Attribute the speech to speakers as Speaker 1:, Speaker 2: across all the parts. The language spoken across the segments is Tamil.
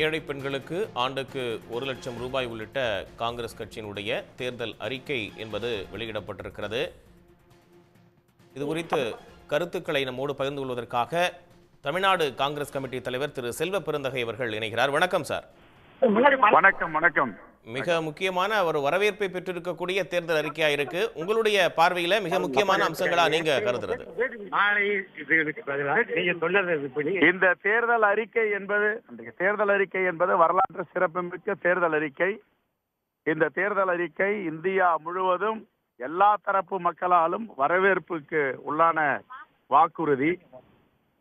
Speaker 1: ஏழை பெண்களுக்கு ஆண்டுக்கு 1,00,000 ரூபாய் உள்ளிட்ட காங்கிரஸ் கட்சியினுடைய தேர்தல் அறிக்கை என்பது வெளியிடப்பட்டிருக்கிறது. இது குறித்து கருத்துக்களை நம்மோடு பகிர்ந்து கொள்வதற்காக தமிழ்நாடு காங்கிரஸ் கமிட்டி தலைவர் திரு செல்வ பெருந்தகை அவர்கள் இணைகிறார். வணக்கம் சார்.
Speaker 2: வணக்கம். வணக்கம்.
Speaker 1: மிக முக்கியமான ஒரு வரவேற்பை பெற்றிருக்கக்கூடிய தேர்தல் அறிக்கையா இருக்கு. உங்களுடைய பார்வையில மிக முக்கியமான அம்சங்களா நீங்க கருதுறது?
Speaker 2: இந்த தேர்தல் அறிக்கை என்பது வரலாற்று சிறப்புமிக்க தேர்தல் அறிக்கை. இந்த தேர்தல் அறிக்கை இந்தியா முழுவதும் எல்லா தரப்பு மக்களாலும் வரவேற்புக்கு உள்ளான வாக்குறுதி.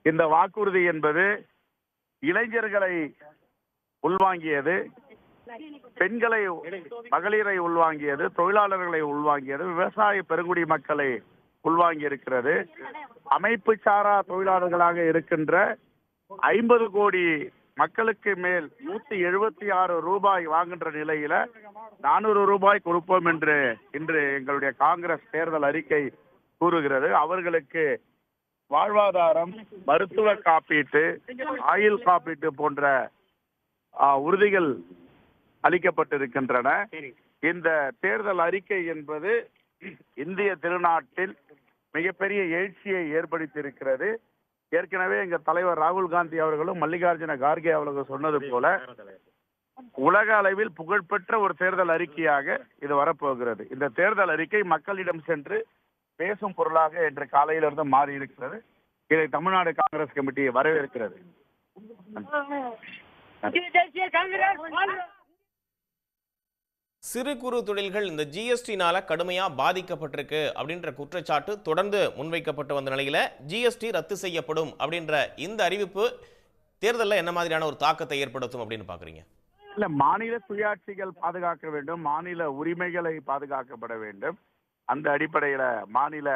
Speaker 2: இந்த வாக்குறுதி என்பது இளைஞர்களை உள்வாங்கியது, பெண்களை மகளிரை உள்வாங்கியது, தொழிலாளர்களை உள்வாங்கியது, விவசாய பெருங்குடி மக்களை உள்வாங்கி இருக்கிறது. அமைப்பு சாரா தொழிலாளர்களாக இருக்கின்ற 50 கோடி மக்களுக்கு மேல் 176 ரூபாய் வாங்குகின்ற நிலையில 400 ரூபாய் கொடுப்போம் என்று இன்று எங்களுடைய காங்கிரஸ் தேர்தல் அறிக்கை கூறுகிறது. அவர்களுக்கு வாழ்வாதாரம், மருத்துவ காப்பீட்டு, ஆயுள் காப்பீட்டு போன்ற உறுதிகள் அளிக்கப்பட்டிருக்கின்றன. இந்த தேர்தல் அறிக்கை என்பது இந்திய திருநாட்டில் மிகப்பெரிய எழுச்சியை ஏற்படுத்தியிருக்கிறது. ஏற்கனவே எங்க தலைவர் ராகுல் காந்தி அவர்களும் மல்லிகார்ஜுன கார்கே அவர்களும் சொன்னது போல உலக அளவில் புகழ்பெற்ற ஒரு தேர்தல் அறிக்கையாக இது வரப்போகிறது. இந்த தேர்தல் அறிக்கை மக்களிடம் சென்று பேசும் பொருளாக இன்று காலையிலிருந்து மாறி இருக்கிறது. இதை தமிழ்நாடு காங்கிரஸ் கமிட்டி வரவேற்கிறது.
Speaker 1: சிறு குறு தொழில்கள் இந்த ஜிஎஸ்டினால கடுமையா பாதிக்கப்பட்டிருக்கு அப்படின்ற குற்றச்சாட்டு தொடர்ந்து முன்வைக்கப்பட்டு வந்த நிலையில ஜிஎஸ்டி ரத்து செய்யப்படும் அப்படின்ற இந்த அறிவிப்பு தேர்தலில் என்ன மாதிரியான ஒரு தாக்கத்தை ஏற்படுத்தும் அப்படின்னு பாக்குறீங்க?
Speaker 2: இல்ல, மாநில சுயாட்சிகள் பாதுகாக்க வேண்டும், மாநில உரிமைகளை பாதுகாக்கப்பட வேண்டும். அந்த அடிப்படையில மாநில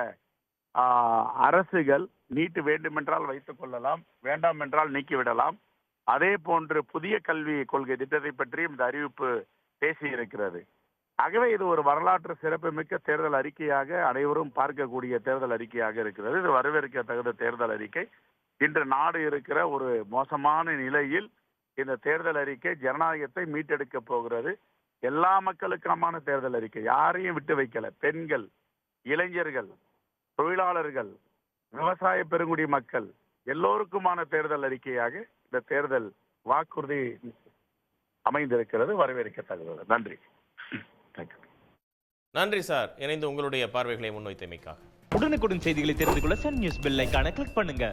Speaker 2: அரசுகள் நீட்டு வேண்டுமென்றால் வைத்துக் கொள்ளலாம், வேண்டாம் என்றால் நீக்கிவிடலாம். அதே போன்று புதிய கல்வி கொள்கை திட்டத்தை பற்றியும் இந்த அறிவிப்பு பேசி இருக்கிறது. ஆகவே இது ஒரு வரலாற்று சிறப்புமிக்க தேர்தல் அறிக்கையாக அனைவரும் பார்க்கக்கூடிய தேர்தல் அறிக்கையாக இருக்கிறது. இது வரவேற்க தகுந்த தேர்தல் அறிக்கை. இன்று நாடு இருக்கிற ஒரு மோசமான நிலையில் இந்த தேர்தல் அறிக்கை ஜனநாயகத்தை மீட்டெடுக்க போகிறது. எல்லா மக்களுக்குமான தேர்தல் அறிக்கை, யாரையும் விட்டு வைக்கல. பெண்கள், இளைஞர்கள், தொழிலாளர்கள், விவசாய பெருங்குடி மக்கள் எல்லோருக்குமான தேர்தல் அறிக்கையாக இந்த தேர்தல் வாக்குறுதி அமைந்திருக்கிறது. வரவேற்கத்தக்கது. நன்றி.
Speaker 1: நன்றி சார், இணைந்து உங்களுடைய பார்வைகளை முன்வைத்தமைக்காக.
Speaker 3: உடனுக்குடன் செய்திகளை தெரிந்து கொள்ள சன் நியூஸ் பெல் ஐகானை கிளிக் பண்ணுங்க.